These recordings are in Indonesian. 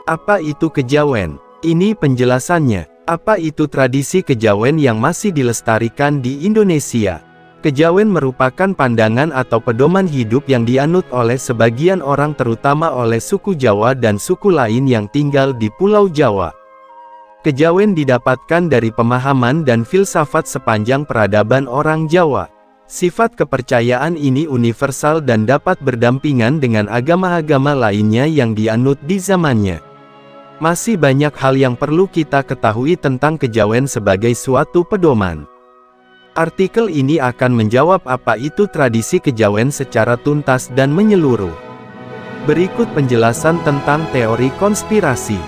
Apa itu kejawen? Ini penjelasannya. Apa itu tradisi kejawen yang masih dilestarikan di Indonesia? Kejawen merupakan pandangan atau pedoman hidup yang dianut oleh sebagian orang, terutama oleh suku Jawa dan suku lain yang tinggal di Pulau Jawa. Kejawen didapatkan dari pemahaman dan filsafat sepanjang peradaban orang Jawa. Sifat kepercayaan ini universal dan dapat berdampingan dengan agama-agama lainnya yang dianut di zamannya. Masih banyak hal yang perlu kita ketahui tentang kejawen sebagai suatu pedoman. Artikel ini akan menjawab apa itu tradisi kejawen secara tuntas dan menyeluruh. Berikut penjelasan tentang teori konspirasi.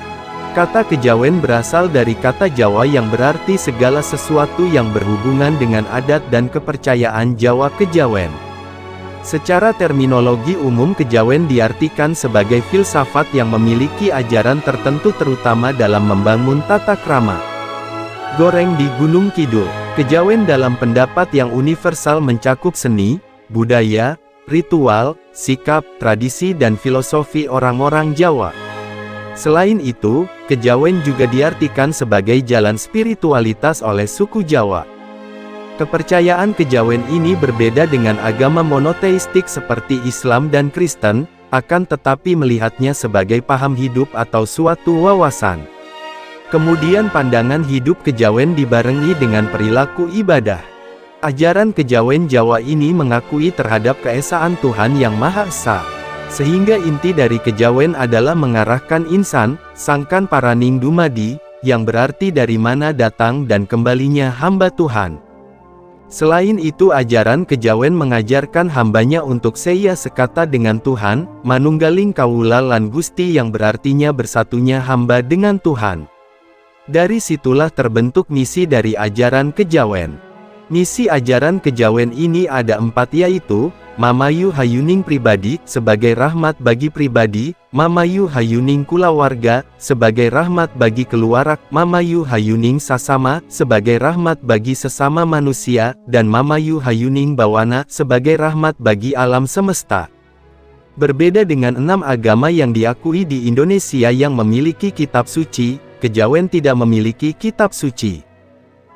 Kata kejawen berasal dari kata Jawa yang berarti segala sesuatu yang berhubungan dengan adat dan kepercayaan Jawa. Kejawen secara terminologi umum, kejawen diartikan sebagai filsafat yang memiliki ajaran tertentu terutama dalam membangun tata krama. Goreng di Gunung Kidul. Kejawen dalam pendapat yang universal mencakup seni, budaya, ritual, sikap, tradisi dan filosofi orang-orang Jawa. Selain itu, kejawen juga diartikan sebagai jalan spiritualitas oleh suku Jawa. Kepercayaan kejawen ini berbeda dengan agama monoteistik seperti Islam dan Kristen, akan tetapi melihatnya sebagai paham hidup atau suatu wawasan. Kemudian pandangan hidup kejawen dibarengi dengan perilaku ibadah. Ajaran kejawen Jawa ini mengakui terhadap keesaan Tuhan Yang Maha Esa. Sehingga inti dari kejawen adalah mengarahkan insan, sangkan paraning dumadi, yang berarti dari mana datang dan kembalinya hamba Tuhan. Selain itu, ajaran kejawen mengajarkan hambanya untuk seya sekata dengan Tuhan, manunggaling kawula lan Gusti, yang berartinya bersatunya hamba dengan Tuhan. Dari situlah terbentuk misi dari ajaran kejawen. Misi ajaran kejawen ini ada 4, yaitu mamayu hayuning pribadi, sebagai rahmat bagi pribadi; mamayu hayuning kulawarga, sebagai rahmat bagi keluarga; mamayu hayuning sasama, sebagai rahmat bagi sesama manusia; dan mamayu hayuning bawana, sebagai rahmat bagi alam semesta. Berbeda dengan 6 agama yang diakui di Indonesia yang memiliki kitab suci, kejawen tidak memiliki kitab suci.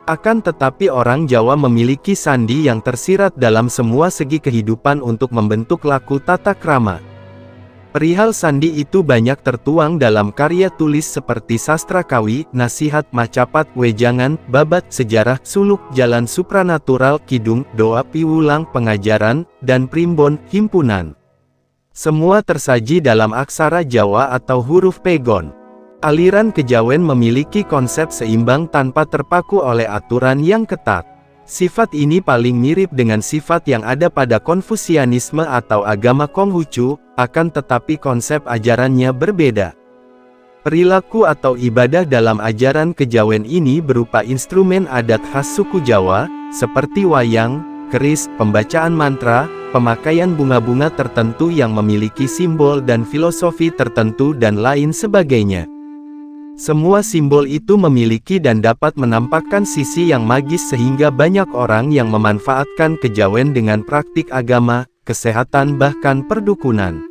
Akan tetapi orang Jawa memiliki sandi yang tersirat dalam semua segi kehidupan untuk membentuk laku tata krama. Perihal sandi itu banyak tertuang dalam karya tulis seperti Sastra Kawi, Nasihat, Macapat, Wejangan, Babat, Sejarah, Suluk, Jalan Supranatural, Kidung, Doa, Piwulang, Pengajaran, dan Primbon, Himpunan. Semua tersaji dalam aksara Jawa atau huruf pegon. Aliran kejawen memiliki konsep seimbang tanpa terpaku oleh aturan yang ketat. Sifat ini paling mirip dengan sifat yang ada pada Konfusianisme atau agama Konghucu, akan tetapi konsep ajarannya berbeda. Perilaku atau ibadah dalam ajaran kejawen ini berupa instrumen adat khas suku Jawa, seperti wayang, keris, pembacaan mantra, pemakaian bunga-bunga tertentu yang memiliki simbol dan filosofi tertentu dan lain sebagainya. Semua simbol itu memiliki dan dapat menampakkan sisi yang magis sehingga banyak orang yang memanfaatkan kejawen dengan praktik agama, kesehatan bahkan perdukunan.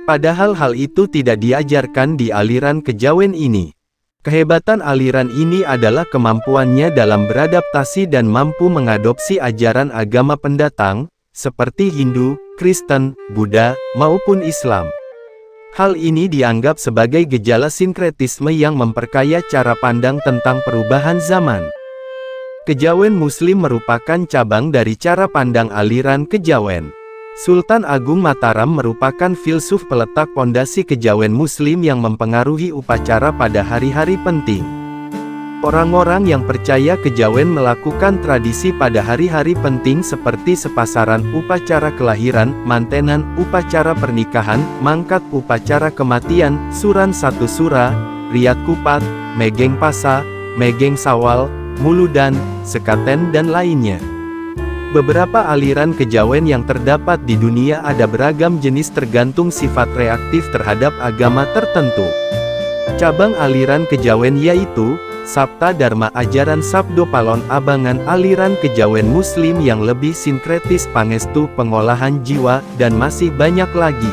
Padahal hal itu tidak diajarkan di aliran kejawen ini. Kehebatan aliran ini adalah kemampuannya dalam beradaptasi dan mampu mengadopsi ajaran agama pendatang, seperti Hindu, Kristen, Buddha, maupun Islam. Hal ini dianggap sebagai gejala sinkretisme yang memperkaya cara pandang tentang perubahan zaman. Kejawen Muslim merupakan cabang dari cara pandang aliran kejawen. Sultan Agung Mataram merupakan filsuf peletak pondasi kejawen Muslim yang mempengaruhi upacara pada hari-hari penting. Orang-orang yang percaya kejawen melakukan tradisi pada hari-hari penting seperti sepasaran, upacara kelahiran, mantenan, upacara pernikahan, mangkat, upacara kematian, suran satu sura, riyat kupat, megeng pasa, megeng sawal, muludan, sekaten dan lainnya. Beberapa aliran kejawen yang terdapat di dunia ada beragam jenis tergantung sifat reaktif terhadap agama tertentu. Cabang aliran kejawen yaitu Sabta Dharma, ajaran Sabdo Palon Abangan, aliran kejawen Muslim yang lebih sinkretis, Pangestu, pengolahan jiwa, dan masih banyak lagi.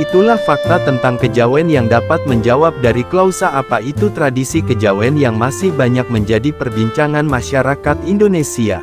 Itulah fakta tentang kejawen yang dapat menjawab dari klausa apa itu tradisi kejawen yang masih banyak menjadi perbincangan masyarakat Indonesia.